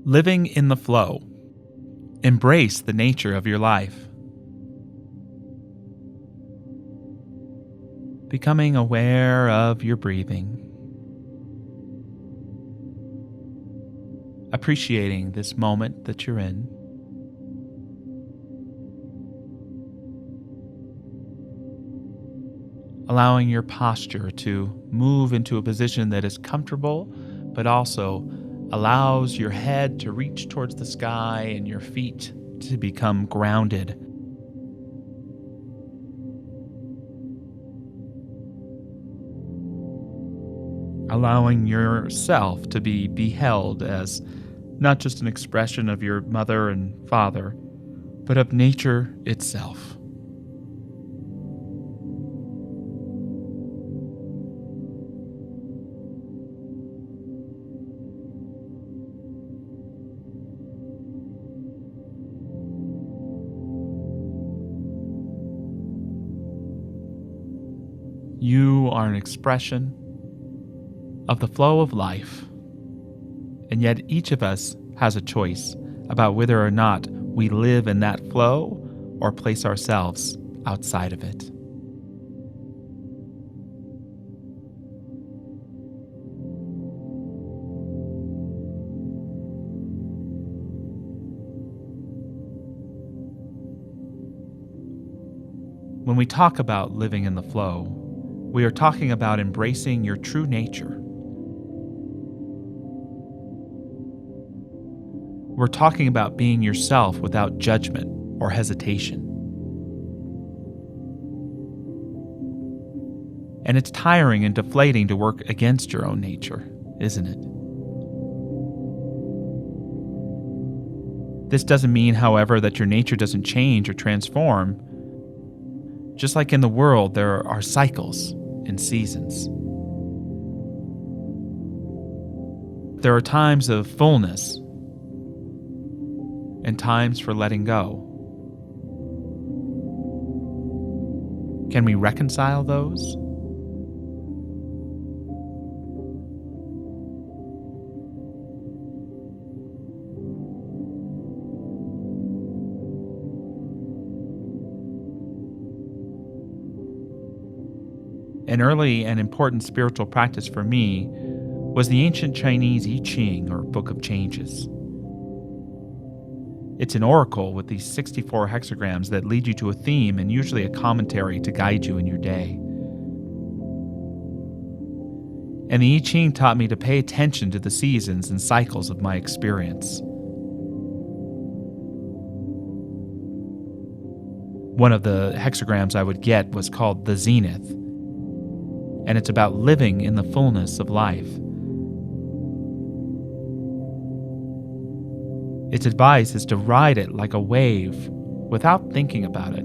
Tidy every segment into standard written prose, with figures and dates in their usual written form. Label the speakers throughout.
Speaker 1: Living in the flow. Embrace the nature of your life. Becoming aware of your breathing. Appreciating this moment that you're in. Allowing your posture to move into a position that is comfortable, but also allows your head to reach towards the sky and your feet to become grounded. Allowing yourself to be beheld as not just an expression of your mother and father, but of nature itself. You are an expression of the flow of life, and yet each of us has a choice about whether or not we live in that flow or place ourselves outside of it. When we talk about living in the flow, we are talking about embracing your true nature. We're talking about being yourself without judgment or hesitation. And it's tiring and deflating to work against your own nature, isn't it? This doesn't mean, however, that your nature doesn't change or transform. Just like in the world, there are cycles and seasons. There are times of fullness and times for letting go. Can we reconcile those? An early and important spiritual practice for me was the ancient Chinese I Ching, or Book of Changes. It's an oracle with these 64 hexagrams that lead you to a theme and usually a commentary to guide you in your day. And the I Ching taught me to pay attention to the seasons and cycles of my experience. One of the hexagrams I would get was called the Zenith, and it's about living in the fullness of life. Its advice is to ride it like a wave without thinking about it.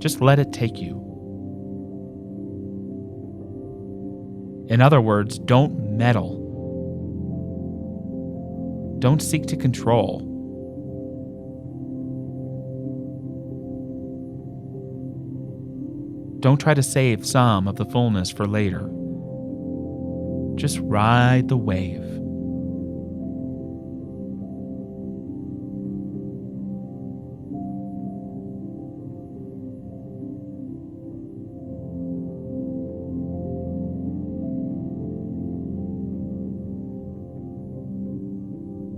Speaker 1: Just let it take you. In other words, don't meddle. Don't seek to control. Don't try to save some of the fullness for later. Just ride the wave.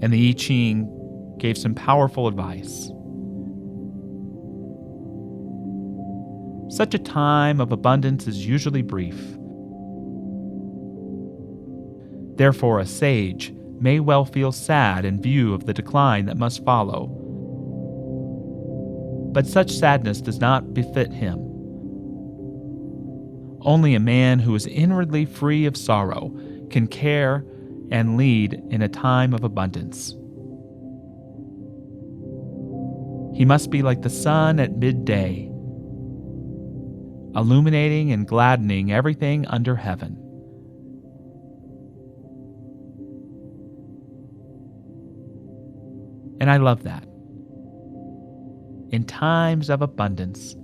Speaker 1: And the I Ching gave some powerful advice. Such a time of abundance is usually brief. Therefore, a sage may well feel sad in view of the decline that must follow. But such sadness does not befit him. Only a man who is inwardly free of sorrow can care and lead in a time of abundance. He must be like the sun at midday, illuminating and gladdening everything under heaven. And I love that. In times of abundance,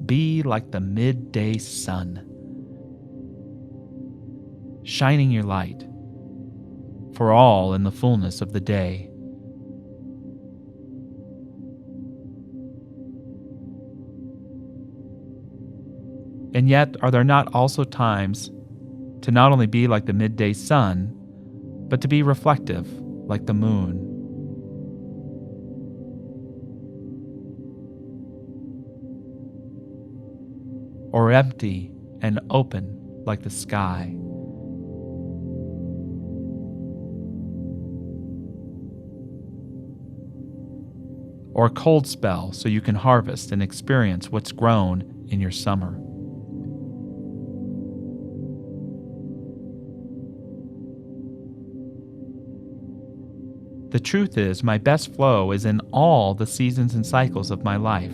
Speaker 1: be like the midday sun, shining your light for all in the fullness of the day. And yet, are there not also times to not only be like the midday sun, but to be reflective like the moon? Or empty and open like the sky? Or a cold spell so you can harvest and experience what's grown in your summer? The truth is, my best flow is in all the seasons and cycles of my life.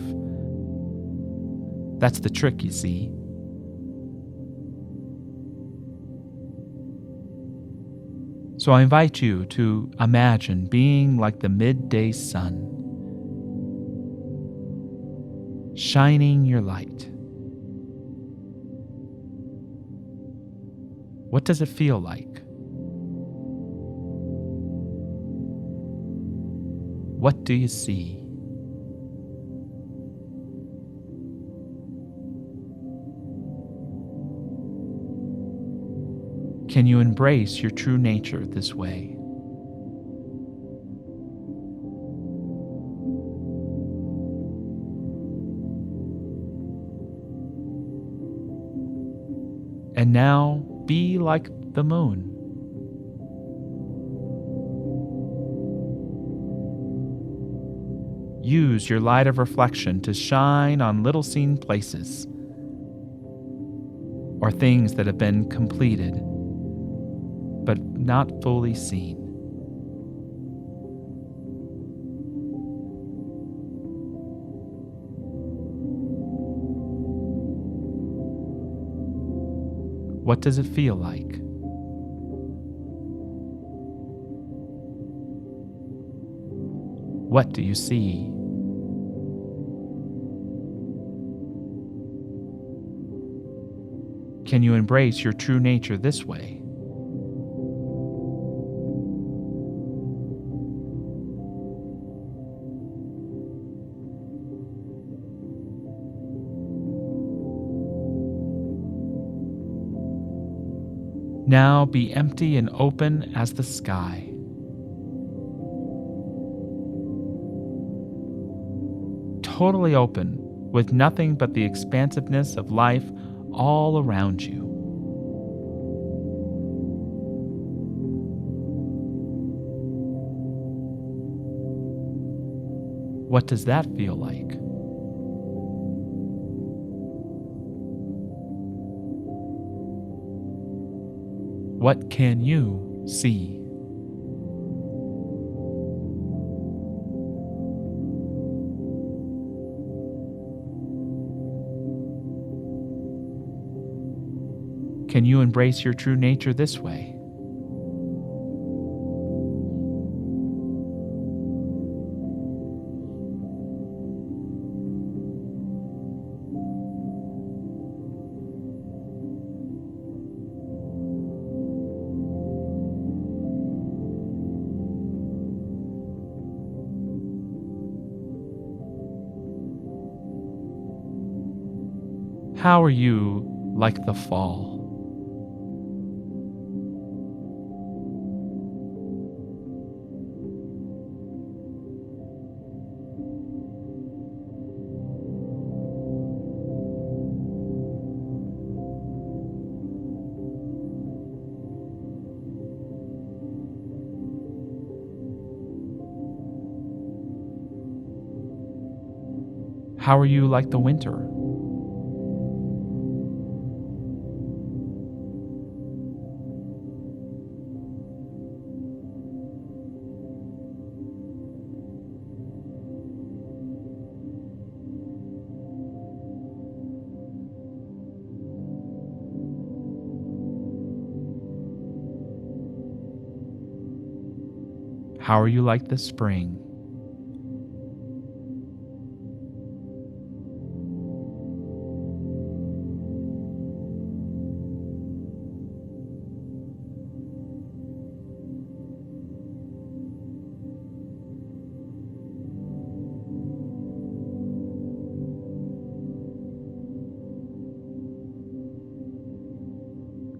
Speaker 1: That's the trick, you see. So I invite you to imagine being like the midday sun, shining your light. What does it feel like? What do you see? Can you embrace your true nature this way? And now be like the moon. Use your light of reflection to shine on little seen places or things that have been completed but not fully seen. What does it feel like? What do you see? Can you embrace your true nature this way? Now be empty and open as the sky. Totally open, with nothing but the expansiveness of life all around you. What does that feel like? What can you see? Can you embrace your true nature this way? How are you like the fall? How are you like the winter? How are you like the spring?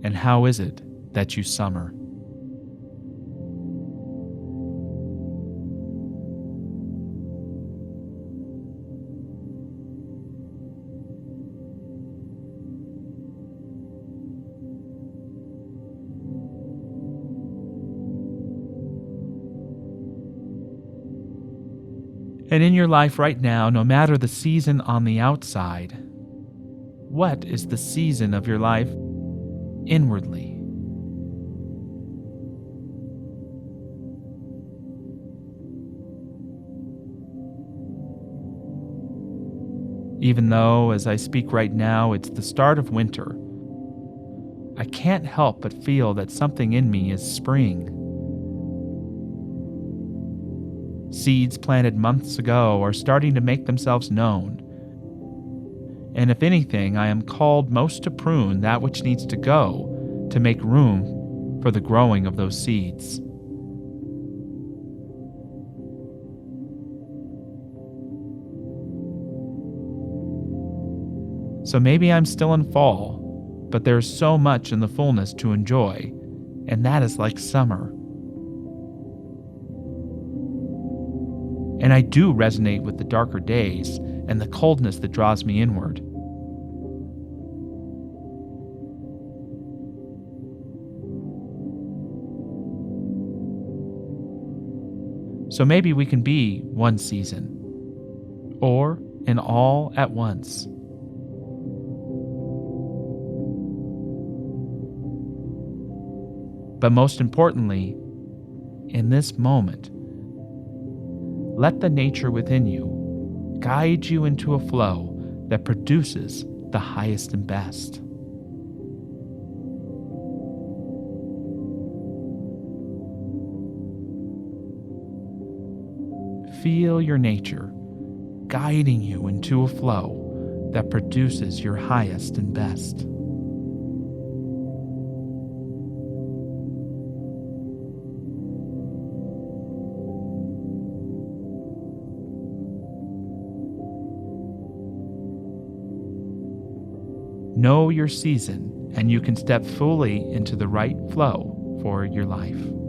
Speaker 1: And how is it that you summer? And in your life right now, no matter the season on the outside, what is the season of your life inwardly? Even though, as I speak right now, it's the start of winter, I can't help but feel that something in me is spring. Seeds planted months ago are starting to make themselves known. And if anything, I am called most to prune that which needs to go to make room for the growing of those seeds. So maybe I'm still in fall, but there's so much in the fullness to enjoy, and that is like summer. And I do resonate with the darker days and the coldness that draws me inward. So maybe we can be one season, or an all at once. But most importantly, in this moment, let the nature within you guide you into a flow that produces the highest and best. Feel your nature guiding you into a flow that produces your highest and best. Know your season, and you can step fully into the right flow for your life.